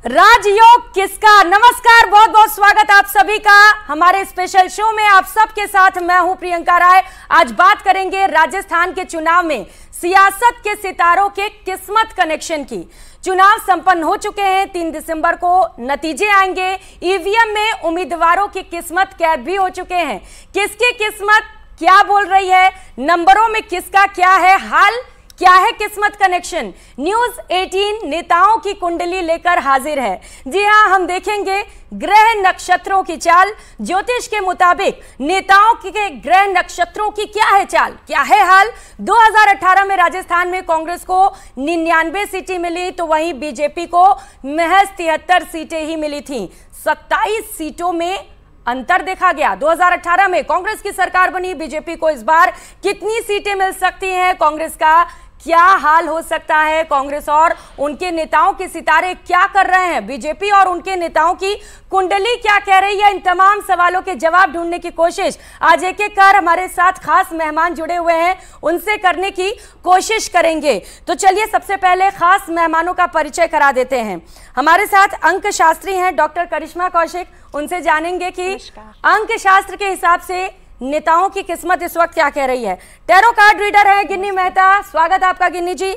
राजयोग किसका। नमस्कार, बहुत बहुत स्वागत आप सभी का हमारे स्पेशल शो में। आप सबके साथ मैं हूं प्रियंका राय। आज बात करेंगे राजस्थान के चुनाव में सियासत के सितारों के किस्मत कनेक्शन की। चुनाव संपन्न हो चुके हैं, 3 दिसंबर को नतीजे आएंगे। ईवीएम में उम्मीदवारों की किस्मत कैद भी हो चुके हैं। किसकी किस्मत क्या बोल रही है, नंबरों में किसका क्या है हाल, क्या है किस्मत कनेक्शन। न्यूज 18 नेताओं की कुंडली लेकर हाजिर है। जी हां, हम देखेंगे ग्रह नक्षत्रों की चाल। ज्योतिष के मुताबिक नेताओं के ग्रह नक्षत्रों की क्या है चाल, क्या है हाल। 2018 में राजस्थान में कांग्रेस को 99 सीटें मिली, तो वहीं बीजेपी को महज 73 सीटें ही मिली थी। 27 सीटों में अंतर देखा गया। 2018 में कांग्रेस की सरकार बनी, बीजेपी को इस बार कितनी सीटें मिल सकती हैं, कांग्रेस का क्या हाल हो सकता है, कांग्रेस और उनके नेताओं के सितारे क्या कर रहे हैं, बीजेपी और उनके नेताओं की कुंडली क्या कह रही है, इन तमाम सवालों के जवाब ढूंढने की कोशिश आज एक एक कर हमारे साथ खास मेहमान जुड़े हुए हैं, उनसे करने की कोशिश करेंगे। तो चलिए सबसे पहले खास मेहमानों का परिचय करा देते हैं। हमारे साथ अंक शास्त्री हैं डॉक्टर करिश्मा कौशिक, उनसे जानेंगे कि अंक शास्त्र के हिसाब से नेताओं की किस्मत इस वक्त क्या कह रही है। टैरो कार्ड रीडर है गिन्नी मेहता, स्वागत आपका गिन्नी जी।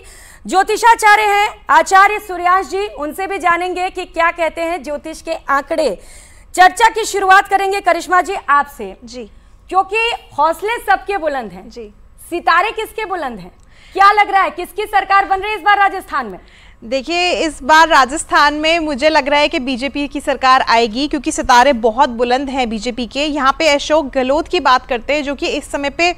ज्योतिषाचार्य हैं आचार्य सूर्यांश जी, उनसे भी जानेंगे कि क्या कहते हैं ज्योतिष के आंकड़े। चर्चा की शुरुआत करेंगे करिश्मा जी आपसे जी, क्योंकि हौसले सबके बुलंद हैं जी, सितारे किसके बुलंद हैं, क्या लग रहा है किसकी सरकार बन रही है इस बार राजस्थान में। देखिए, इस बार राजस्थान में मुझे लग रहा है कि बीजेपी की सरकार आएगी, क्योंकि सितारे बहुत बुलंद हैं बीजेपी के। यहाँ पे अशोक गहलोत की बात करते हैं, जो कि इस समय पे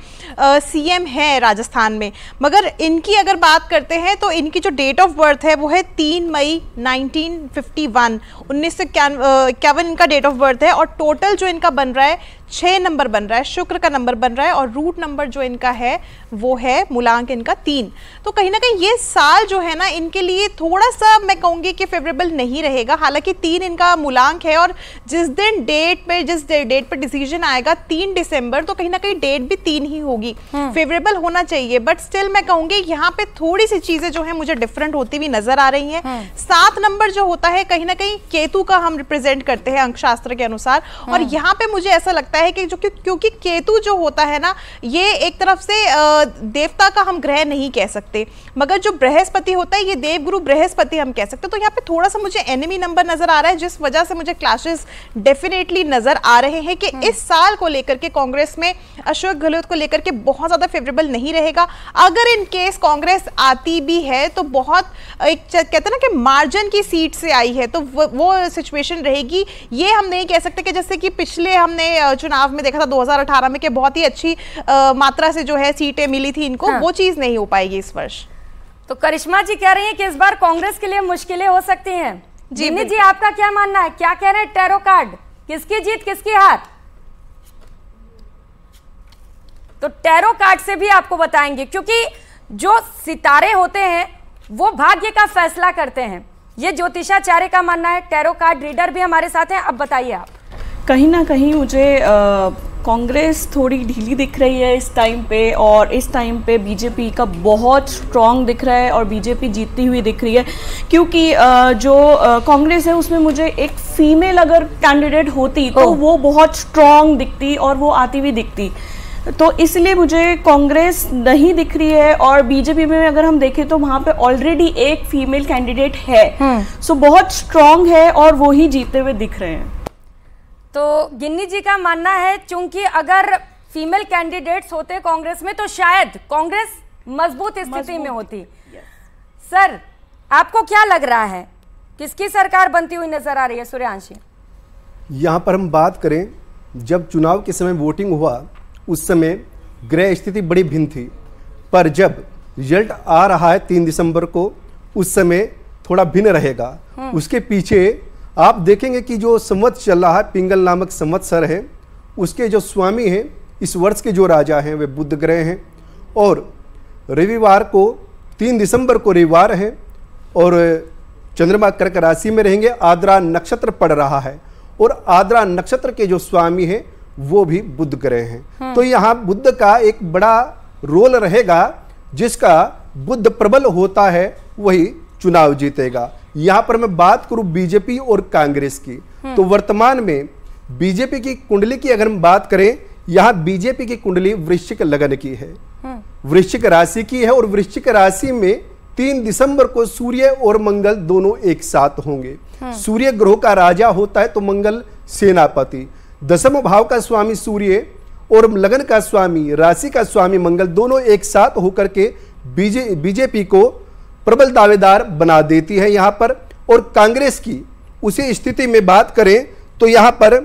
सीएम है राजस्थान में। मगर इनकी अगर बात करते हैं तो इनकी जो डेट ऑफ बर्थ है वो है 3 मई 1951, 1951 इनका डेट ऑफ बर्थ है। और टोटल जो इनका बन रहा है 6 नंबर बन रहा है, शुक्र का नंबर बन रहा है। और रूट नंबर जो इनका है वो है मूलांक इनका 3। तो कहीं ना कहीं ये साल जो है ना इनके लिए थोड़ा सा मैं कहूँगी कि फेवरेबल नहीं रहेगा। हालांकि 3 इनका मूलांक है, और जिस डेट पे डिसीजन आएगा 3 दिसंबर, तो कहीं ना कहीं डेट भी 3 ही होगी, फेवरेबल होना चाहिए। बट स्टिल मैं कहूँगी यहाँ पे थोड़ी सी चीजें जो है मुझे डिफरेंट होती हुई नजर आ रही हैं। 7 नंबर जो होता है कहीं ना कहीं केतु का हम रिप्रेजेंट करते हैं अंकशास्त्र के अनुसार। और यहाँ पे मुझे ऐसा लगता है कि क्योंकि केतु जो होता है ना, ये एक तरफ से देवता का हम ग्रह नहीं कह सकते, मगर जो बृहस्पति होता है ये देवगुरु बृहस्पति हम कह सकते हैं। तो यहाँ पे थोड़ा सा मुझे एनिमी नंबर नजर आ रहा है, जिस वजह से मुझे क्लैशेस डेफिनेटली नजर आ रहे हैं कि इस साल को लेकर के कांग्रेस में अशोक गहलोत को लेकर के बहुत ज्यादा फेवरेबल नहीं रहेगा। अगर इन केस कांग्रेस आती भी है तो बहुत एक कहते हैं ना कि मार्जिन की सीट से आई है, तो वो सिचुएशन रहेगी। ये हम नहीं कह सकते कि जैसे कि पिछले हमने चुनाव में देखा था 2018 में कि बहुत ही अच्छी मात्रा से जो है सीटें मिली थी इनको, वो चीज नहीं हो पाएगी इस वर्ष। तो करिश्मा जी कह रही हैं कि इस बार कांग्रेस के लिए मुश्किलें हो सकती हैं। जी आपका क्या मानना है, क्या कह रहे हैं टैरो कार्ड, किसकी जीत किसकी हार। तो टैरो कार्ड से भी आपको बताएंगे, क्योंकि जो सितारे होते हैं वो भाग्य का फैसला करते हैं, ये ज्योतिषाचार्य का मानना है। टैरो कार्ड रीडर भी हमारे साथ हैं, अब बताइए आप। कहीं ना कहीं मुझे कांग्रेस थोड़ी ढीली दिख रही है इस टाइम पे, और इस टाइम पे बीजेपी का बहुत स्ट्रॉन्ग दिख रहा है और बीजेपी जीतती हुई दिख रही है। क्योंकि जो कांग्रेस है उसमें मुझे एक फीमेल अगर कैंडिडेट होती तो वो बहुत स्ट्रॉन्ग दिखती और वो आती हुई दिखती, तो इसलिए मुझे कांग्रेस नहीं दिख रही है। और बीजेपी में अगर हम देखें तो वहाँ पे ऑलरेडी एक फीमेल कैंडिडेट है, सो बहुत स्ट्रॉन्ग है और वो ही जीतते हुए दिख रहे हैं। तो गिन्नी जी का मानना है चूंकि अगर फीमेल कैंडिडेट्स होते कांग्रेस में तो शायद कांग्रेस मजबूत स्थिति में होती। सर आपको क्या लग रहा है, किसकी सरकार बनती हुई नजर आ रही है सूर्यांश? यहाँ पर हम बात करें, जब चुनाव के समय वोटिंग हुआ उस समय ग्रह स्थिति बड़ी भिन्न थी, पर जब रिजल्ट आ रहा है 3 दिसंबर को, उस समय थोड़ा भिन्न रहेगा। उसके पीछे आप देखेंगे कि जो संवत चल रहा है, पिंगल नामक संवत्सर है, उसके जो स्वामी हैं इस वर्ष के जो राजा हैं वे बुध ग्रह हैं। और रविवार को 3 दिसंबर को रविवार है और चंद्रमा कर्क राशि में रहेंगे, आद्रा नक्षत्र पड़ रहा है और आद्रा नक्षत्र के जो स्वामी हैं वो भी बुध ग्रह हैं। तो यहाँ बुध का एक बड़ा रोल रहेगा, जिसका बुध प्रबल होता है वही चुनाव जीतेगा। यहाँ पर मैं बात करूं बीजेपी और कांग्रेस की, तो वर्तमान में बीजेपी की कुंडली की अगर हम बात करें, यहाँ बीजेपी की कुंडली वृश्चिक लगन की है, वृश्चिक राशि की है, और वृश्चिक राशि में 3 दिसंबर को सूर्य और मंगल दोनों एक साथ होंगे। सूर्य ग्रह का राजा होता है तो मंगल सेनापति, दशम भाव का स्वामी सूर्य और लगन का स्वामी, राशि का स्वामी मंगल दोनों एक साथ होकर के बीजेपी को प्रबल दावेदार बना देती है यहाँ पर। और कांग्रेस की उसी स्थिति में बात करें तो यहाँ पर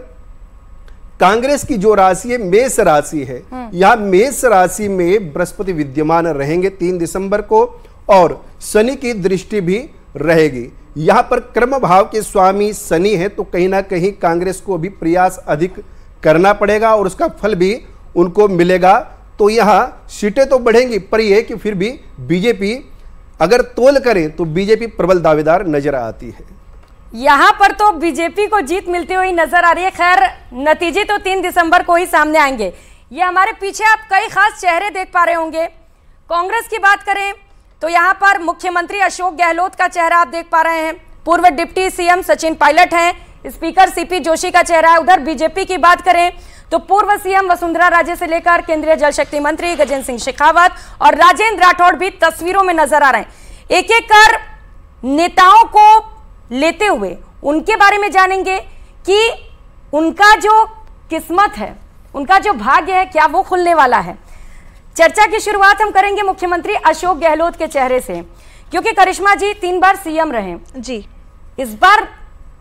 कांग्रेस की जो राशि है मेष राशि है, यहाँ मेष राशि में बृहस्पति विद्यमान रहेंगे 3 दिसंबर को, और शनि की दृष्टि भी रहेगी। यहाँ पर कर्म भाव के स्वामी शनि है, तो कहीं ना कहीं कांग्रेस को भी प्रयास अधिक करना पड़ेगा और उसका फल भी उनको मिलेगा। तो यहाँ सीटें तो बढ़ेंगी, पर यह कि फिर भी बीजेपी अगर तोल करे तो बीजेपी प्रबल दावेदार नजर आती है। यहाँ पर तो बीजेपी को जीत मिलती हुई नजर आ रही है। खैर नतीजे तो 3 दिसंबर को ही सामने आएंगे। ये हमारे पीछे आप कई खास चेहरे देख पा रहे होंगे। कांग्रेस की बात करें तो यहाँ पर मुख्यमंत्री अशोक गहलोत का चेहरा आप देख पा रहे हैं, पूर्व डिप्टी सीएम सचिन पायलट हैं, स्पीकर सीपी जोशी का चेहरा है। उधर बीजेपी की बात करें तो पूर्व सीएम वसुंधरा राजे से लेकर केंद्रीय जल शक्ति मंत्री गजेंद्र सिंह शेखावत और राजेंद्र राठौड़ भी तस्वीरों में नजर आ रहे हैं। एक एक कर नेताओं को लेते हुए उनके बारे में जानेंगे कि उनका जो किस्मत है, उनका जो भाग्य है, क्या वो खुलने वाला है। चर्चा की शुरुआत हम करेंगे मुख्यमंत्री अशोक गहलोत के चेहरे से, क्योंकि करिश्मा जी 3 बार सीएम रहे जी। इस बार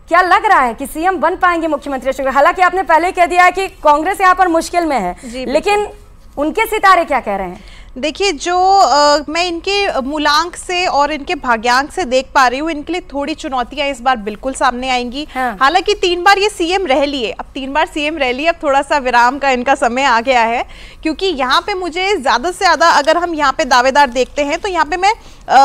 क्या लग रहा है कि सीएम बन पाएंगे मुख्यमंत्री अशोक? हालांकि आपने पहले कह दिया है कि कांग्रेस यहाँ पर मुश्किल में है, लेकिन उनके सितारे क्या कह रहे हैं? देखिए, जो मैं इनके मूलांक से और इनके भाग्यांक से देख पा रही हूँ, इनके लिए थोड़ी चुनौतियां इस बार बिल्कुल सामने आएंगी। हालांकि 3 बार ये सीएम रह लिए, अब 3 बार सीएम रह लिए, अब थोड़ा सा विराम का इनका समय आ गया है, क्योंकि यहाँ पे मुझे ज्यादा से ज्यादा अगर हम यहाँ पे दावेदार देखते हैं तो यहाँ पे मैं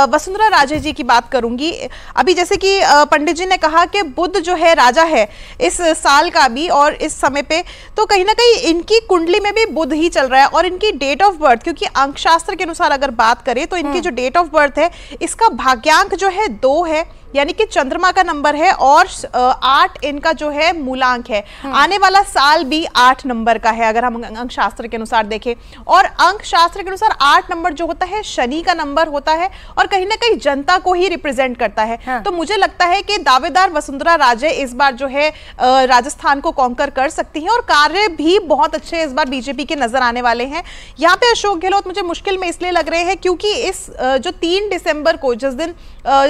वसुंधरा राजे जी की बात करूंगी। अभी जैसे कि पंडित जी ने कहा कि बुध जो है राजा है इस साल का भी और इस समय पे, तो कहीं ना कहीं इनकी कुंडली में भी बुध ही चल रहा है। और इनकी डेट ऑफ बर्थ, क्योंकि अंक शास्त्र के अनुसार अगर बात करें तो इनकी जो डेट ऑफ बर्थ है इसका भाग्यांक जो है 2 है, यानी कि चंद्रमा का नंबर है, और 8 इनका जो है मूलांक है। आने वाला साल भी 8 नंबर का है अगर हम अंक शास्त्र के अनुसार देखें। और अंक शास्त्र के अनुसार 8 नंबर जो होता है शनि का नंबर होता है और कहीं ना कहीं जनता को ही रिप्रेजेंट करता है। तो मुझे लगता है कि दावेदार वसुंधरा राजे इस बार जो है राजस्थान को कॉन्कर कर सकती हैं और कार्य भी बहुत अच्छे इस बार बीजेपी के नजर आने वाले हैं। यहाँ पे अशोक गहलोत मुझे मुश्किल में इसलिए लग रहे हैं क्योंकि इस जो 3 दिसंबर को जिस दिन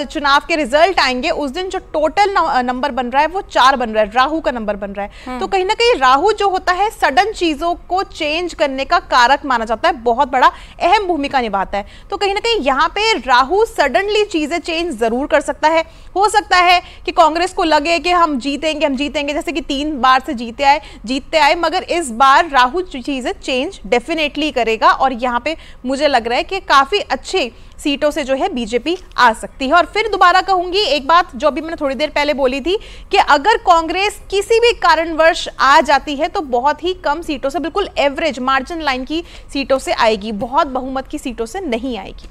चुनाव के रिजल्ट आएंगे उस दिन जो टोटल नंबर बन रहा है वो 4 बन रहा है, राहु का नंबर बन रहा है। तो कहीं ना कहीं राहु जो होता है सडन चीजों को चेंज करने का कारक माना जाता है, बहुत बड़ा अहम भूमिका निभाता है। तो कहीं ना कहीं यहाँ पे राहु सडनली चीजें चेंज जरूर कर सकता है। हो सकता है कि कांग्रेस को लगे कि हम जीतेंगे, जैसे कि 3 बार से जीतते आए, मगर इस बार राहु चीजें चेंज डेफिनेटली करेगा और यहाँ पे मुझे लग रहा है कि काफी अच्छी सीटों से जो है बीजेपी आ सकती है। और फिर दोबारा कहूंगी एक बात जो अभी मैंने थोड़ी देर पहले बोली थी कि अगर कांग्रेस किसी भी कारणवश आ जाती है तो बहुत ही कम सीटों से, बिल्कुल एवरेज मार्जिन लाइन की सीटों से आएगी, बहुत बहुमत की सीटों से नहीं आएगी।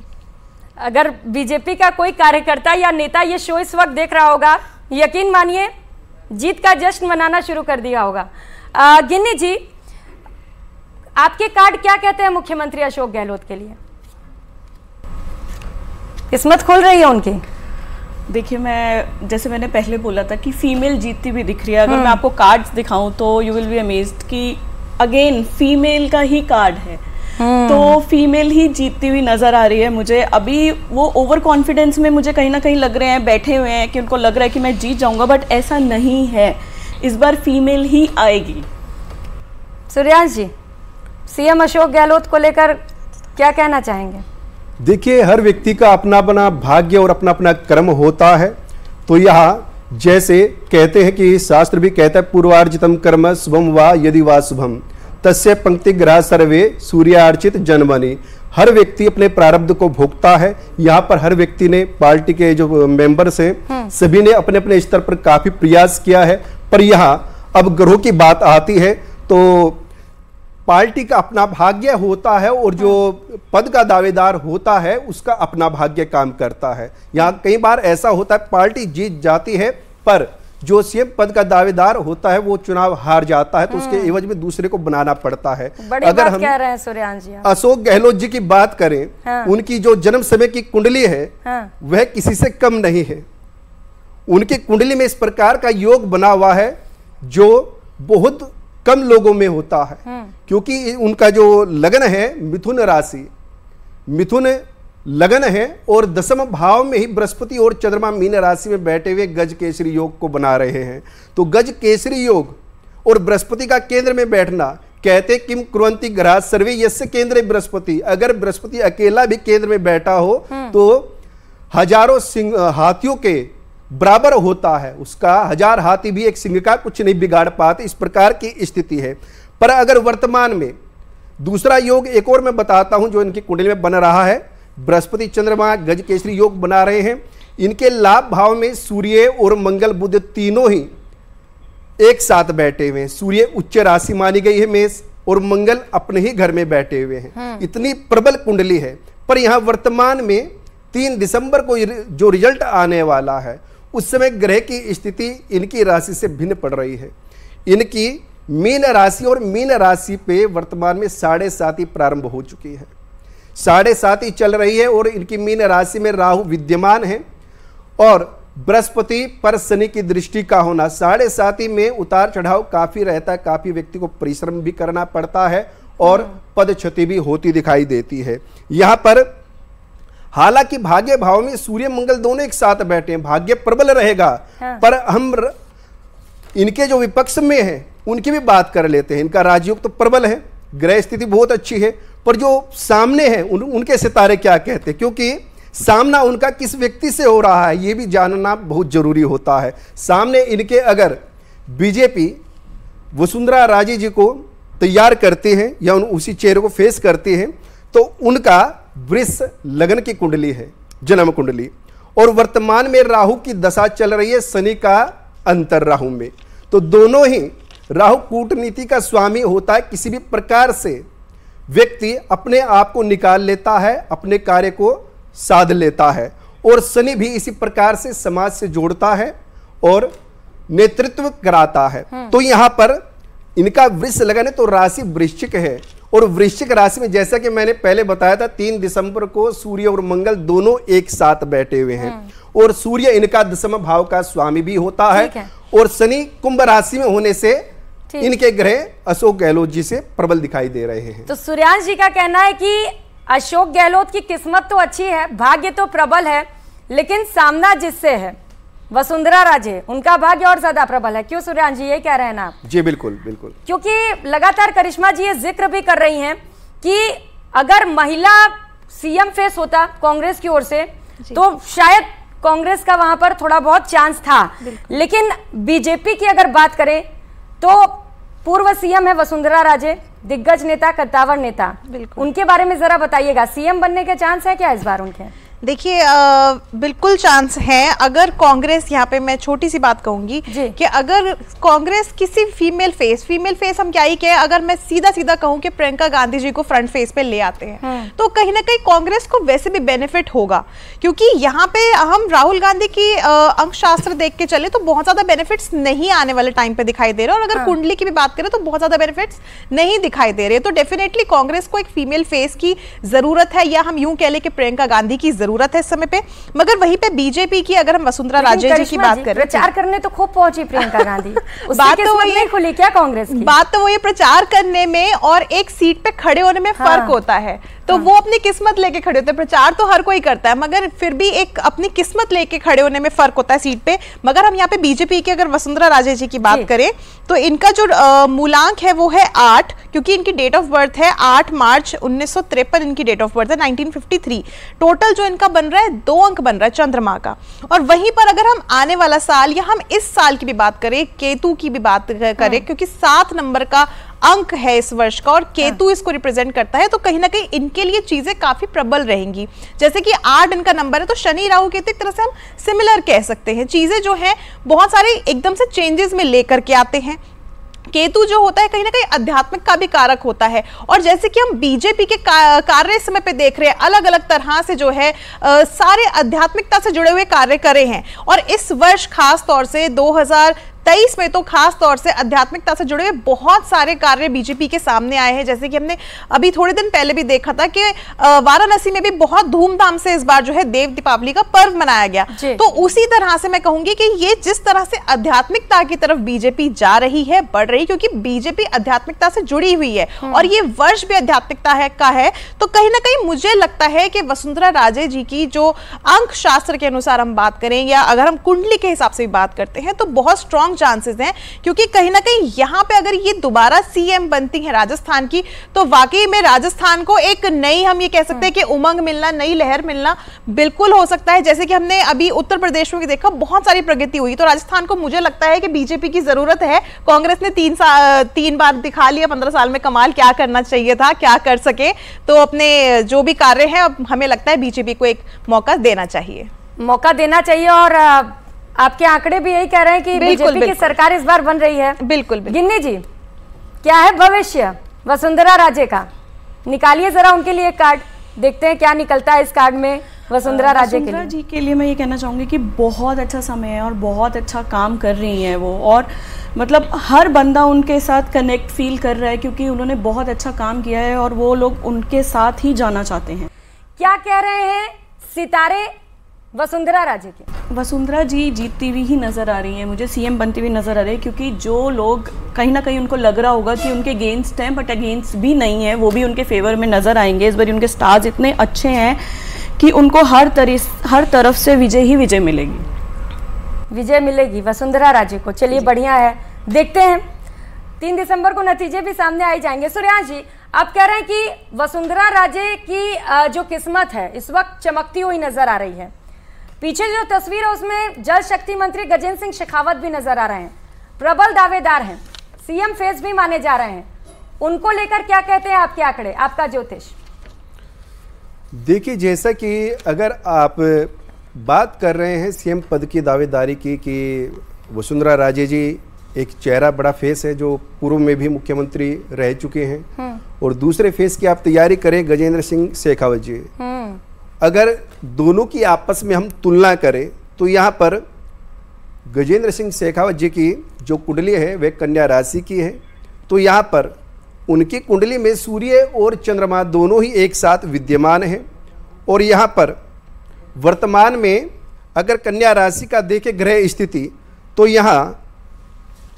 अगर बीजेपी का कोई कार्यकर्ता या नेता ये शो इस वक्त देख रहा होगा, यकीन मानिए जीत का जश्न मनाना शुरू कर दिया होगा। गिन्नी जी, आपके कार्ड क्या कहते हैं मुख्यमंत्री अशोक गहलोत के लिए? किस्मत खुल रही है उनकी? देखिए, मैं जैसे मैंने पहले बोला था कि फीमेल जीतती हुई दिख रही है। अगर मैं आपको कार्ड्स दिखाऊं तो यू विल बी अमेज्ड कि अगेन फीमेल का ही कार्ड है। तो फीमेल ही जीतती हुई नजर आ रही है मुझे। अभी वो ओवर कॉन्फिडेंस में मुझे कहीं ना कहीं लग रहे हैं, बैठे हुए हैं कि उनको लग रहा है कि मैं जीत जाऊंगा, बट ऐसा नहीं है। इस बार फीमेल ही आएगी। सूर्यांश जी, सीएम अशोक गहलोत को लेकर क्या कहना चाहेंगे? देखिए, हर व्यक्ति का अपना अपना भाग्य और अपना अपना कर्म होता है। तो यहाँ जैसे कहते हैं कि शास्त्र भी कहता है पूर्वार्जितम कर्म शुभम वा यदि वा शुभम तस्य पंक्ति ग्रह सर्वे सूर्यार्चित जन्मनि। हर व्यक्ति अपने प्रारब्ध को भोगता है। यहाँ पर हर व्यक्ति ने, पार्टी के जो मेंबर्स हैं सभी ने अपने अपने स्तर पर काफी प्रयास किया है। पर यहाँ अब ग्रहों की बात आती है तो पार्टी का अपना भाग्य होता है और जो पद का दावेदार होता है उसका अपना भाग्य काम करता है। यहाँ कई बार ऐसा होता है पार्टी जीत जाती है पर जो सीएम पद का दावेदार होता है वो चुनाव हार जाता है, तो उसके एवज में दूसरे को बनाना पड़ता है। अगर हम कह रहे हैं सूर्यांश जी, अशोक गहलोत जी की बात करें, हाँ। उनकी जो जन्म समय की कुंडली है, हाँ। वह किसी से कम नहीं है। उनकी कुंडली में इस प्रकार का योग बना हुआ है जो बहुत कम लोगों में होता है, क्योंकि उनका जो लगन है मिथुन राशि, मिथुन लगन है और दशम भाव में ही बृहस्पति और चंद्रमा मीन राशि में बैठे हुए गज केसरी योग को बना रहे हैं। तो गज केसरी योग और बृहस्पति का केंद्र में बैठना, कहते किम कुर्वन्ति ग्रह सर्वे यस्य केंद्र बृहस्पति, अगर बृहस्पति अकेला भी केंद्र में बैठा हो तो हजारों सिंह हाथियों के बराबर होता है, उसका 1000 हाथी भी एक सिंह का कुछ नहीं बिगाड़ पाते, इस प्रकार की स्थिति है। पर अगर वर्तमान में दूसरा योग एक और मैं बताता हूं जो इनकी कुंडली में बन रहा है, बृहस्पति चंद्रमा गज केसरी योग बना रहे हैं। इनके लाभ भाव में सूर्य और मंगल बुध तीनों ही एक साथ बैठे हुए हैं। सूर्य उच्च राशि मानी गई है मेष और मंगल अपने ही घर में बैठे हुए हैं। इतनी प्रबल कुंडली है। पर यहां वर्तमान में 3 दिसंबर को जो रिजल्ट आने वाला है उस समय ग्रह की स्थिति इनकी राशि से भिन्न पड़ रही है। इनकी मीन राशि और मीन राशि पे वर्तमान में 7.5 प्रारंभ हो चुकी है, 7.5 चल रही है और इनकी मीन राशि में राहु विद्यमान है और बृहस्पति पर शनि की दृष्टि का होना, 7.5 में उतार चढ़ाव काफी रहता है, काफी व्यक्ति को परिश्रम भी करना पड़ता है और पद क्षति भी होती दिखाई देती है। यहां पर हालांकि भाग्य भाव में सूर्य मंगल दोनों एक साथ बैठे हैं, भाग्य प्रबल रहेगा। हाँ। पर हम इनके जो विपक्ष में है उनकी भी बात कर लेते हैं। इनका राजयोग तो प्रबल है, ग्रह स्थिति बहुत अच्छी है, पर जो सामने है उनके सितारे क्या कहते हैं, क्योंकि सामना उनका किस व्यक्ति से हो रहा है ये भी जानना बहुत जरूरी होता है। सामने इनके अगर बीजेपी वसुंधरा राजे जी को तैयार करते हैं या उसी चेहरे को फेस करते हैं तो उनका वृष लगन की कुंडली है, जन्म कुंडली, और वर्तमान में राहु की दशा चल रही है, शनि का अंतर राहु में। तो दोनों ही, राहु कूटनीति का स्वामी होता है, किसी भी प्रकार से व्यक्ति अपने आप को निकाल लेता है, अपने कार्य को साध लेता है, और शनि भी इसी प्रकार से समाज से जोड़ता है और नेतृत्व कराता है। तो यहां पर इनका वृष लगन है तो राशि वृश्चिक है, और वृश्चिक राशि में जैसा कि मैंने पहले बताया था 3 दिसंबर को सूर्य और मंगल दोनों एक साथ बैठे हुए हैं, और सूर्य इनका दशम भाव का स्वामी भी होता है और शनि कुंभ राशि में होने से इनके ग्रह अशोक गहलोत जी से प्रबल दिखाई दे रहे हैं। तो सूर्यांश जी का कहना है कि अशोक गहलोत की किस्मत तो अच्छी है, भाग्य तो प्रबल है, लेकिन सामना जिससे है वसुंधरा राजे, उनका भाग्य और ज्यादा प्रबल है। क्यों सूर्यांश जी, ये कह रहे हैं ना आप? जी बिल्कुल बिल्कुल, क्योंकि लगातार करिश्मा जी ये जिक्र भी कर रही हैं कि अगर महिला सीएम फेस होता कांग्रेस की ओर से तो शायद कांग्रेस का वहां पर थोड़ा बहुत चांस था, लेकिन बीजेपी की अगर बात करें तो पूर्व सीएम है वसुंधरा राजे, दिग्गज नेता, कद्दावर नेता, उनके बारे में जरा बताइएगा, सीएम बनने के चांस है क्या इस बार उनके? देखिए बिल्कुल चांस है। अगर कांग्रेस, यहाँ पे मैं छोटी सी बात कहूंगी कि अगर कांग्रेस किसी फीमेल फेस हम क्या ही कहें, अगर मैं सीधा सीधा कहूं कि प्रियंका गांधी जी को फ्रंट फेस पे ले आते हैं तो कहीं ना कहीं कांग्रेस को वैसे भी बेनिफिट होगा, क्योंकि यहाँ पे हम राहुल गांधी की अंकशास्त्र देख के चले तो बहुत ज्यादा बेनिफिट्स नहीं आने वाले टाइम पे दिखाई दे रहे, और अगर कुंडली की भी बात करें तो बहुत ज्यादा बेनिफिट्स नहीं दिखाई दे रहे। तो डेफिनेटली कांग्रेस को एक फीमेल फेस की जरूरत है, या हम यूं कह ले कि प्रियंका गांधी की जरूरत है इस समय पे। मगर वहीं पे बीजेपी की अगर हम वसुंधरा राजे जी की बात करें, प्रचार करने तो खूब पहुंची प्रियंका गांधी, बात तो वही नहीं खुली क्या कांग्रेस की? बात तो वही प्रचार करने में और एक सीट पे खड़े होने में फर्क होता है। तो वो अपनी किस्मत लेके खड़े होते हैं, प्रचार तो हर कोई करता है मगर फिर भी एक अपनी किस्मत लेके खड़े होने में फर्क होता है सीट पे। मगर हम यहाँ पे बीजेपी के अगर वसुंधरा राजे जी की बात करें तो इनका जो मूलांक है वो है 8, क्योंकि इनकी डेट ऑफ बर्थ है 8 मार्च 1953, इनकी डेट ऑफ बर्थ है 1953। टोटल जो इनका बन रहा है 2 अंक बन रहा है चंद्रमा का। और वहीं पर अगर हम आने वाला साल या हम इस साल की भी बात करें, केतु की भी बात करें, क्योंकि 7 नंबर का अंक है इस वर्ष का और केतु इसको रिप्रेजेंट करता है, तो कहीं ना कहीं इनके लिए चीजें काफी प्रबल रहेंगी। जैसे कि 8 इनका नंबर है तो शनि राहु केतु एक तरह से हम सिमिलर कह सकते हैं, चीजें जो है बहुत सारी एकदम से चेंजेस में लेकर के आते हैं। केतु जो होता है कहीं ना कहीं आध्यात्मिक का भी कारक होता है, और जैसे कि हम बीजेपी के कार्य समय पे देख रहे हैं, अलग अलग तरह से जो है सारे आध्यात्मिकता से जुड़े हुए कार्य करे हैं। और इस वर्ष खास तौर से 2023 में तो खास तौर से आध्यात्मिकता से जुड़े हुए बहुत सारे कार्य बीजेपी के सामने आए हैं। जैसे कि हमने अभी थोड़े दिन पहले भी देखा था कि वाराणसी में भी बहुत धूमधाम से इस बार जो है देव दीपावली का पर्व मनाया गया। तो उसी तरह से मैं कहूंगी कि ये जिस तरह से आध्यात्मिकता की तरफ बीजेपी जा रही है, बढ़ रही, क्योंकि बीजेपी आध्यात्मिकता से जुड़ी हुई है और ये वर्ष भी आध्यात्मिकता का है, तो कहीं ना कहीं मुझे लगता है कि वसुंधरा राजे जी की जो अंक शास्त्र के अनुसार हम बात करें या अगर हम कुंडली के हिसाब से बात करते हैं तो बहुत स्ट्रॉन्ग चांसेस हैं, क्योंकि कहीं ना कहीं यहां पे अगर ये दोबारा सीएम बनती है राजस्थान की, तो वाकई में राजस्थान को एक नई, हम ये कह सकते हैं कि उमंग मिलना, नई लहर मिलना बिल्कुल हो सकता है। जैसे कि हमने अभी उत्तर प्रदेश में भी देखा बहुत सारी प्रगति हुई, तो राजस्थान को मुझे लगता है कि बीजेपी की जरूरत है। कांग्रेस ने 3 बार दिखा लिया 15 साल में कमाल क्या करना चाहिए था, क्या कर सके, तो अपने जो भी कार्य है अब हमें लगता है बीजेपी को एक मौका देना चाहिए, और आपके आंकड़े भी यही कह रहे हैं कि बीजेपी की सरकार इस बार बन रही है। बिल्कुल। गिन्नी जी, क्या है भविष्य वसुंधरा राजे का? निकालिए जरा उनके लिए कार्ड, देखते हैं क्या निकलता है इस कार्ड में वसुंधरा राजे के लिए। जी के लिए मैं ये कहना चाहूँगी कि बहुत अच्छा समय है और बहुत अच्छा काम कर रही हैं वो, और मतलब हर बंदा उनके साथ कनेक्ट फील कर रहा है क्योंकि उन्होंने बहुत अच्छा काम किया है और वो लोग उनके साथ ही जाना चाहते हैं। क्या कह रहे हैं सितारे वसुंधरा राजे के? वसुंधरा जी जीतती हुई ही नज़र आ रही हैं, मुझे सीएम बनती हुई नज़र आ रही है, क्योंकि जो लोग कहीं ना कहीं उनको लग रहा होगा कि उनके अगेंस्ट हैं, बट अगेंस्ट भी नहीं है, वो भी उनके फेवर में नज़र आएंगे। इस बार उनके स्टार्स इतने अच्छे हैं कि उनको हर तरफ से विजय ही विजय मिलेगी वसुंधरा राजे को। चलिए बढ़िया है, देखते हैं 3 दिसंबर को नतीजे भी सामने आ जाएंगे। सूर्यांश जी, आप कह रहे हैं कि वसुंधरा राजे की जो किस्मत है इस वक्त चमकती हुई नजर आ रही है। पीछे जो तस्वीर है उसमें जल शक्ति मंत्री गजेंद्र सिंह शेखावत भी नजर आ रहे हैं, प्रबल दावेदार हैं, सीएम फेस भी माने जा रहे हैं। उनको लेकर क्या कहते हैं आपके आंकड़े, आपका ज्योतिष? देखिए, जैसा कि अगर आप बात कर रहे हैं सीएम पद की दावेदारी की, कि वसुंधरा राजे जी एक चेहरा, बड़ा फेस है जो पूर्व में भी मुख्यमंत्री रह चुके हैं, और दूसरे फेस की आप तैयारी करें गजेंद्र सिंह शेखावत जी। अगर दोनों की आपस में हम तुलना करें तो यहाँ पर गजेंद्र सिंह शेखावत जी की जो कुंडली है वह कन्या राशि की है, तो यहाँ पर उनकी कुंडली में सूर्य और चंद्रमा दोनों ही एक साथ विद्यमान हैं। और यहाँ पर वर्तमान में अगर कन्या राशि का देखें ग्रह स्थिति, तो यहाँ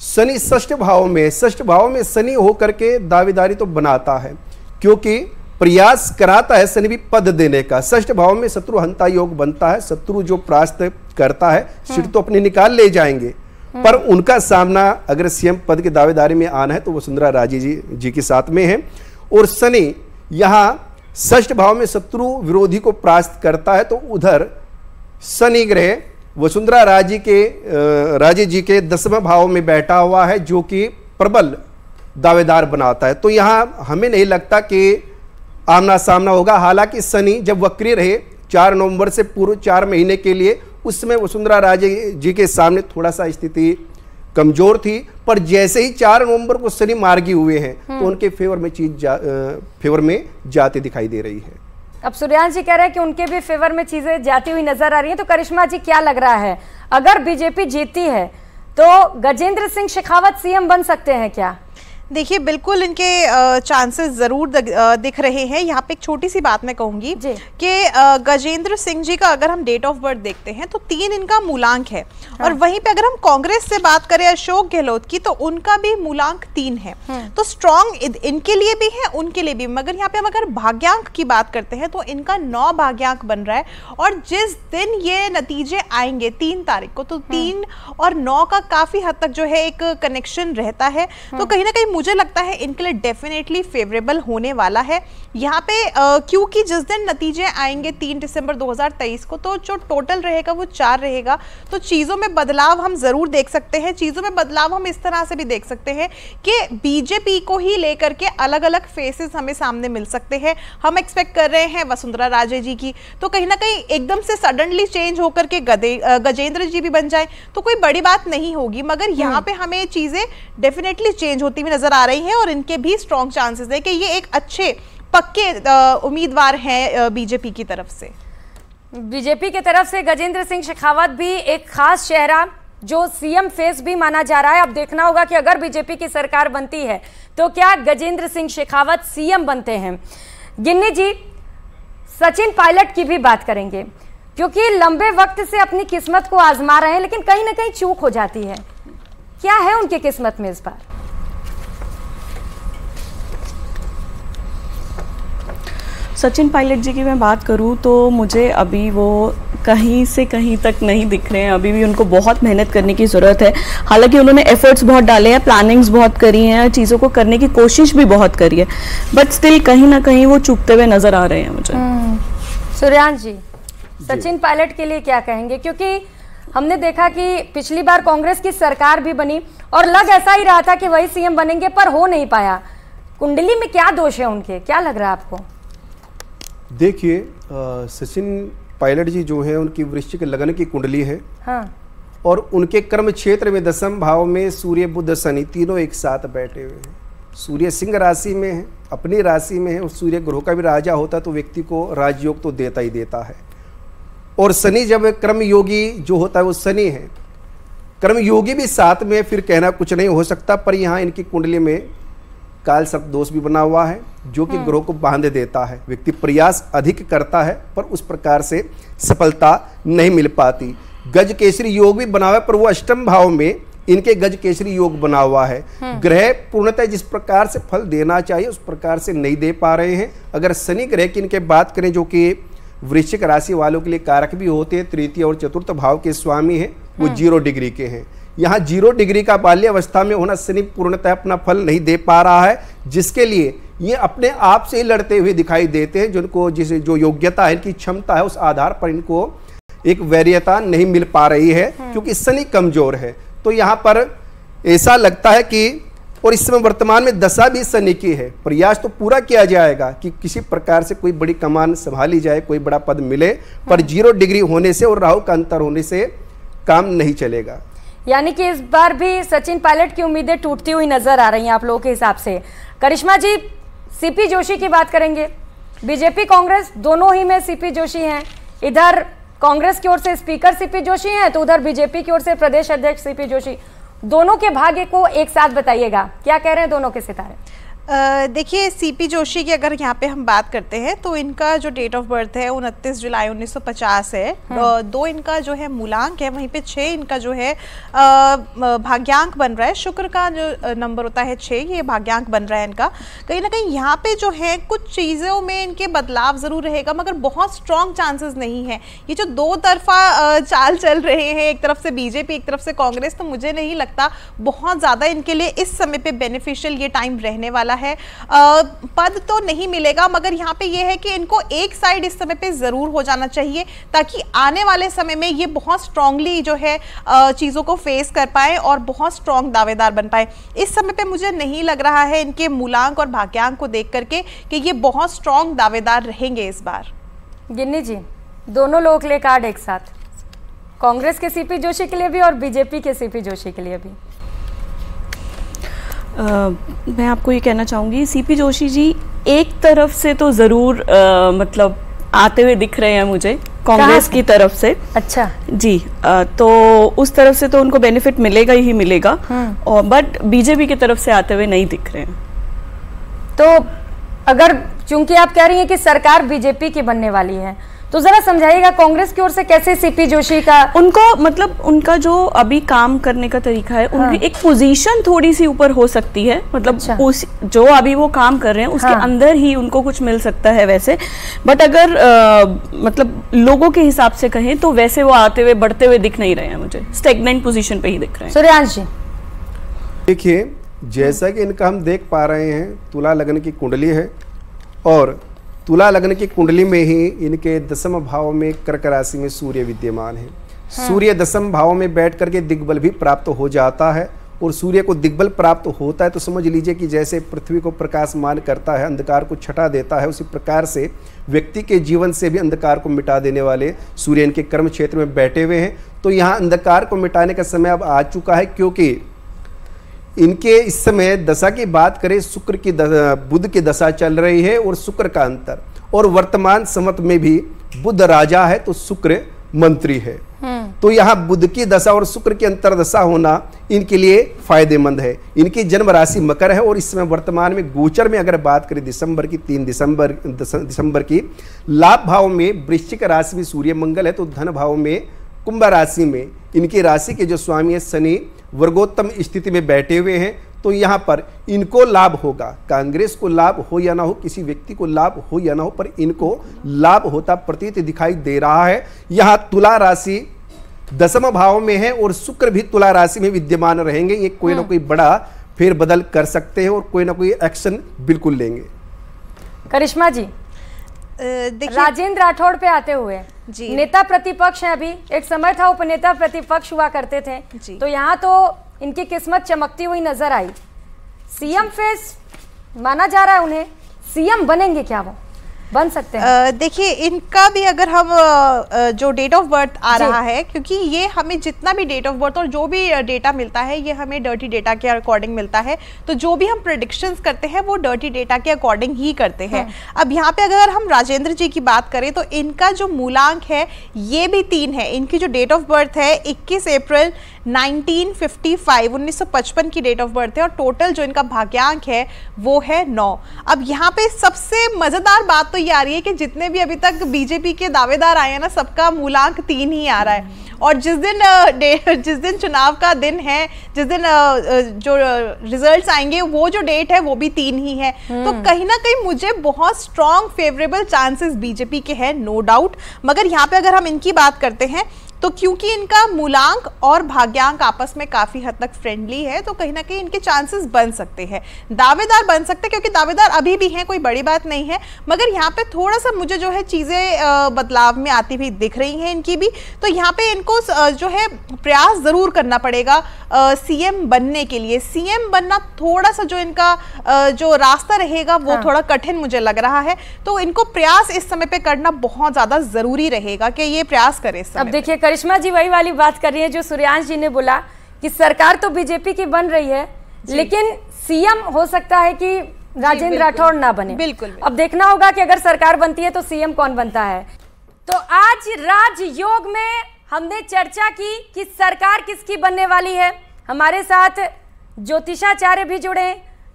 शनि षष्ठ भाव में शनि होकर के दावेदारी तो बनाता है, क्योंकि प्रयास कराता है शनि भी पद देने का। षष्ठ भाव में शत्रु हंता योग बनता है, शत्रु जो परास्त करता है सीट तो अपने निकाल ले जाएंगे, पर उनका सामना अगर सीएम पद की दावेदारी में आना है तो वसुंधरा राजे जी के साथ में है। और शनि यहाँ षष्ठ भाव में शत्रु विरोधी को परास्त करता है, तो उधर शनि ग्रह वसुंधरा राजे जी के 10वें भाव में बैठा हुआ है, जो कि प्रबल दावेदार बनाता है। तो यहाँ हमें नहीं लगता कि आमना सामना होगा। हालांकि शनि जब वक्री रहे 4 नवंबर से पूर्व 4 महीने के लिए, उसमें वसुंधरा राजे जी के सामने थोड़ा सा स्थिति कमजोर थी, पर जैसे ही 4 नवंबर को शनि मार्गी हुए हैं तो उनके फेवर में जाती दिखाई दे रही है। अब सूर्यांश जी कह रहे हैं कि उनके भी फेवर में चीजें जाती हुई नजर आ रही हैं, तो करिश्मा जी क्या लग रहा है, अगर बीजेपी जीतती है तो गजेंद्र सिंह शेखावत सीएम बन सकते हैं क्या? देखिए, बिल्कुल इनके चांसेस जरूर दिख रहे हैं। यहाँ पे एक छोटी सी बात मैं कहूँगी कि गजेंद्र सिंह जी का अगर हम डेट ऑफ बर्थ देखते हैं तो 3 इनका मूलांक है। और वहीं पे अगर हम कांग्रेस से बात करें अशोक गहलोत की, तो उनका भी मूलांक 3 है। तो स्ट्रॉन्ग इनके लिए भी है, उनके लिए भी। मगर यहाँ पे हम अगर भाग्यांक की बात करते हैं तो इनका 9 भाग्यांक बन रहा है, और जिस दिन ये नतीजे आएंगे 3 तारीख को, तो 3 और 9 का काफी हद तक जो है एक कनेक्शन रहता है। तो कहीं ना कहीं मुझे लगता है इनके लिए डेफिनेटली फेवरेबल होने वाला है यहाँ पे, क्योंकि जिस दिन नतीजे आएंगे 3 दिसंबर 2023 को, तो जो टोटल रहेगा वो 4 रहेगा। तो चीज़ों में बदलाव हम ज़रूर देख सकते हैं। चीज़ों में बदलाव हम इस तरह से भी देख सकते हैं कि बीजेपी को ही लेकर के अलग अलग फेसेस हमें सामने मिल सकते हैं। हम एक्सपेक्ट कर रहे हैं वसुंधरा राजे जी की, तो कहीं ना कहीं एकदम से सडनली चेंज होकर के गजेंद्र जी भी बन जाए तो कोई बड़ी बात नहीं होगी, मगर यहाँ पे हमें चीज़ें डेफिनेटली चेंज होती हुई नजर आ रही हैं और इनके भी स्ट्रॉन्ग चांसेस है कि ये एक अच्छे पक्के उम्मीदवार हैं बीजेपी की तरफ से। बीजेपी की तरफ से गजेंद्र सिंह शेखावत भी एक खास चेहरा जो सीएम फेस भी माना जा रहा है। अब देखना होगा कि अगर बीजेपी की सरकार बनती है तो क्या गजेंद्र सिंह शेखावत सीएम बनते हैं। गिन्नी जी, सचिन पायलट की भी बात करेंगे क्योंकि लंबे वक्त से अपनी किस्मत को आजमा रहे हैं, लेकिन कहीं ना कहीं चूक हो जाती है। क्या है उनकी किस्मत में इस बार? सचिन पायलट जी की मैं बात करूं तो मुझे अभी वो कहीं से कहीं तक नहीं दिख रहे हैं। अभी भी उनको बहुत मेहनत करने की ज़रूरत है। हालांकि उन्होंने एफर्ट्स बहुत डाले हैं, प्लानिंग्स बहुत करी हैं, चीज़ों को करने की कोशिश भी बहुत करी है, बट स्टिल कहीं ना कहीं वो चूकते हुए नज़र आ रहे हैं मुझे। सूर्यांश जी, सचिन पायलट के लिए क्या कहेंगे? क्योंकि हमने देखा कि पिछली बार कांग्रेस की सरकार भी बनी और लग ऐसा ही रहा था कि वही सीएम बनेंगे, पर हो नहीं पाया। कुंडली में क्या दोष है उनके, क्या लग रहा है आपको? देखिए, सचिन पायलट जी जो है उनकी वृश्चिक लगन की कुंडली है। हाँ। और उनके कर्म क्षेत्र में 10वें भाव में सूर्य बुध शनि तीनों एक साथ बैठे हुए हैं। सूर्य सिंह राशि में है, अपनी राशि में है, और सूर्य ग्रहों का भी राजा होता तो व्यक्ति को राजयोग तो देता ही देता है। और शनि जब कर्म योगी जो होता है वो शनि है, कर्म योगी भी साथ में, फिर कहना कुछ नहीं हो सकता। पर यहाँ इनकी कुंडली में काल सर्प दोष भी बना हुआ है जो कि ग्रहों को बांध देता है। व्यक्ति प्रयास अधिक करता है पर उस प्रकार से सफलता नहीं मिल पाती। गज केसरी योग भी बना हुआ है पर वो अष्टम भाव में इनके गज केसरी योग बना हुआ है। ग्रह पूर्णतः जिस प्रकार से फल देना चाहिए उस प्रकार से नहीं दे पा रहे हैं। अगर शनि ग्रह की इनके बात करें जो कि वृश्चिक राशि वालों के लिए कारक भी होते हैं, तृतीय और चतुर्थ भाव के स्वामी हैं, वो 0 डिग्री के हैं। यहाँ 0 डिग्री का बाल्य अवस्था में होना शनि पूर्णतः अपना फल नहीं दे पा रहा है, जिसके लिए ये अपने आप से ही लड़ते हुए दिखाई देते हैं। जिनको जो योग्यता है, इनकी क्षमता है, उस आधार पर इनको एक वरीयता नहीं मिल पा रही है क्योंकि शनि कमजोर है। तो यहाँ पर ऐसा लगता है कि, और इस समय वर्तमान में दशा भी शनि की है, प्रयास तो पूरा किया जाएगा कि किसी प्रकार से कोई बड़ी कमान संभाली जाए, कोई बड़ा पद मिले, पर 0 डिग्री होने से और राहु का अंतर होने से काम नहीं चलेगा। यानी कि इस बार भी सचिन पायलट की उम्मीदें टूटती हुई नजर आ रही हैं आप लोगों के हिसाब से। करिश्मा जी, सीपी जोशी की बात करेंगे। बीजेपी कांग्रेस दोनों ही में सीपी जोशी हैं। इधर कांग्रेस की ओर से स्पीकर सीपी जोशी हैं तो उधर बीजेपी की ओर से प्रदेश अध्यक्ष सीपी जोशी। दोनों के भाग्य को एक साथ बताइएगा, क्या कह रहे हैं दोनों के सितारे? देखिए, सीपी जोशी की अगर यहाँ पे हम बात करते हैं तो इनका जो डेट ऑफ बर्थ है 29 जुलाई 1950 है। 2 इनका जो है मूलांक है, वहीं पे 6 इनका जो है भाग्यांक बन रहा है। शुक्र का जो नंबर होता है 6, ये भाग्यांक बन रहा है इनका। कहीं ना कहीं यहाँ पे जो है कुछ चीज़ों में इनके बदलाव ज़रूर रहेगा, मगर बहुत स्ट्रॉन्ग चांसेस नहीं है। ये जो 2 तरफा चाल चल रहे हैं, एक तरफ से बीजेपी एक तरफ से कांग्रेस, तो मुझे नहीं लगता बहुत ज़्यादा इनके लिए इस समय पे बेनिफिशियल ये टाइम रहने वाला है। पद तो नहीं मिलेगा, मगर यहाँ पे ये है कि इनको एक साइड इस समय पे जरूर हो जाना चाहिए ताकि आने वाले समय में ये बहुत स्ट्रांगली जो है चीजों को फेस कर पाए और बहुत स्ट्रांग दावेदार बन पाए। इस समय पे मुझे नहीं लग रहा है इनके मूलांक और भाग्यांक को देख करके कि ये बहुत स्ट्रांग दावेदार रहेंगे इस बार। गिन्नी जी, दोनों लोग ले कार्ड एक साथ, कांग्रेस के सीपी जोशी के लिए भी और बीजेपी के सीपी जोशी के लिए भी। मैं आपको ये कहना चाहूँगी, सीपी जोशी जी एक तरफ से तो ज़रूर मतलब आते हुए दिख रहे हैं मुझे कांग्रेस की तरफ से। अच्छा जी, तो उस तरफ से तो उनको बेनिफिट मिलेगा ही मिलेगा, और बट बीजेपी की तरफ से आते हुए नहीं दिख रहे हैं। तो अगर चूंकि आप कह रही हैं कि सरकार बीजेपी की बनने वाली है, तो जरा समझाइएगा कांग्रेस की ओर से कैसे सीपी जोशी का, उनको मतलब उनका जो अभी काम करने का तरीका है, उनकी एक पोजीशन थोड़ी सी ऊपर हो सकती है, मतलब अच्छा। उस जो अभी वो काम कर रहे हैं उसके अंदर ही उनको कुछ मिल सकता है वैसे। बट अगर मतलब लोगों के हिसाब से कहें तो वैसे वो आते हुए बढ़ते हुए दिख नहीं रहे हैं, मुझे स्टेगनेंट पोजीशन पे ही दिख रहे हैं। सूर्यांश जी, देखिए जैसा कि इनका हम देख पा रहे हैं, तुला लग्न की कुंडली है और तुला लग्न की कुंडली में ही इनके दसम भाव में कर्क राशि में सूर्य विद्यमान है। सूर्य दसम भाव में बैठ करके दिग्बल भी प्राप्त हो जाता है और सूर्य को दिग्बल प्राप्त होता है तो समझ लीजिए कि जैसे पृथ्वी को प्रकाशमान करता है, अंधकार को छटा देता है, उसी प्रकार से व्यक्ति के जीवन से भी अंधकार को मिटा देने वाले सूर्य इनके कर्म क्षेत्र में बैठे हुए हैं। तो यहाँ अंधकार को मिटाने का समय अब आ चुका है, क्योंकि इनके इस समय दशा की बात करें, शुक्र की बुध की दशा चल रही है और शुक्र का अंतर, और वर्तमान संवत में भी बुध राजा है तो शुक्र मंत्री है। तो यहाँ बुध की दशा और शुक्र की अंतरदशा होना इनके लिए फायदेमंद है। इनकी जन्म राशि मकर है और इस समय वर्तमान में गोचर में अगर बात करें दिसंबर की 3 दिसंबर की, लाभ भाव में वृश्चिक राशि में सूर्य मंगल है तो धन भाव में कुंभ राशि में इनकी राशि के जो स्वामी है शनि वर्गोत्तम स्थिति में बैठे हुए हैं। तो यहाँ पर इनको लाभ होगा, कांग्रेस को लाभ हो या ना हो, किसी व्यक्ति को लाभ हो या ना हो, पर इनको लाभ होता प्रतीत दिखाई दे रहा है। यहाँ तुला राशि दसम भाव में है और शुक्र भी तुला राशि में विद्यमान रहेंगे। ये कोई ना कोई बड़ा फेरबदल कर सकते हैं और कोई ना कोई एक्शन बिल्कुल लेंगे। करिश्मा जी, राजेंद्र राठौड़ पे आते हुए जी, नेता प्रतिपक्ष हैं, अभी एक समय था उपनेता प्रतिपक्ष हुआ करते थे, तो यहाँ तो इनकी किस्मत चमकती हुई नजर आई। सीएम फेस माना जा रहा है उन्हें, सीएम बनेंगे क्या, वो बन सकते हैं? देखिए, इनका भी अगर हम जो डेट ऑफ बर्थ आ रहा है, क्योंकि ये हमें जितना भी डेट ऑफ बर्थ और जो भी डेटा मिलता है ये हमें डर्टी डेटा के अकॉर्डिंग मिलता है, तो जो भी हम प्रेडिक्शंस करते हैं वो डर्टी डेटा के अकॉर्डिंग ही करते हैं। अब यहाँ पे अगर हम राजेंद्र जी की बात करें तो इनका जो मूलांक है ये भी 3 है। इनकी जो डेट ऑफ बर्थ है 21 अप्रैल 1955 की डेट ऑफ बर्थ है और टोटल जो इनका भाग्यांक है वो है 9। अब यहाँ पे सबसे मजेदार बात तो ये आ रही है कि जितने भी अभी तक बीजेपी के दावेदार आए हैं ना, सबका मूलांक 3 ही आ रहा है। और जिस दिन चुनाव का दिन है, जिस दिन जो रिजल्ट्स आएंगे वो जो डेट है वो भी 3 ही है। तो कहीं ना कहीं मुझे बहुत स्ट्रॉन्ग फेवरेबल चांसेस बीजेपी के हैं, नो डाउट। मगर यहाँ पे अगर हम इनकी बात करते हैं तो क्योंकि इनका मूलांक और भाग्यांक आपस में काफी हद तक फ्रेंडली है, तो कहीं ना कहीं इनके चांसेस बन सकते हैं, दावेदार बन सकते हैं, क्योंकि दावेदार अभी भी हैं, कोई बड़ी बात नहीं है। मगर यहाँ पे थोड़ा सा मुझे जो है चीजें बदलाव में आती हुई दिख रही हैं इनकी भी। तो यहाँ पे इनको जो है प्रयास जरूर करना पड़ेगा सीएम बनने के लिए। सीएम बनना थोड़ा सा जो इनका जो रास्ता रहेगा वो थोड़ा कठिन मुझे लग रहा है, तो इनको प्रयास इस समय पे करना बहुत ज्यादा जरूरी रहेगा कि ये प्रयास करे। अब देखिए करिश्मा जी वही वाली बात कर रही है जो सूर्यांश जी ने बोला कि सरकार तो बीजेपी की बन रही है, लेकिन सीएम हो सकता है कि राजेंद्र राठौड़ ना बने। बिल्कुल। अब देखना होगा कि अगर सरकार बनती है तो सीएम कौन बनता है। तो आज राजयोग में हमने चर्चा की कि सरकार किसकी बनने वाली है। हमारे साथ ज्योतिषाचार्य भी जुड़े,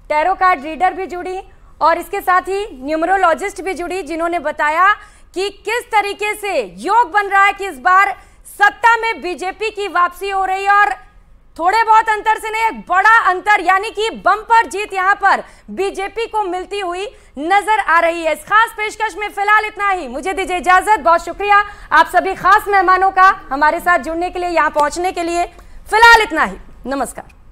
टैरो कार्ड रीडर भी जुड़ी और इसके साथ ही न्यूमरोलॉजिस्ट भी जुड़ी, जिन्होंने बताया कि किस तरीके से योग बन रहा है कि इस बार सत्ता में बीजेपी की वापसी हो रही है और थोड़े बहुत अंतर से नहीं, एक बड़ा अंतर यानी कि बम्पर जीत यहां पर बीजेपी को मिलती हुई नजर आ रही है। इस खास पेशकश में फिलहाल इतना ही, मुझे दीजिए इजाजत। बहुत शुक्रिया आप सभी खास मेहमानों का हमारे साथ जुड़ने के लिए, यहां पहुंचने के लिए। फिलहाल इतना ही, नमस्कार।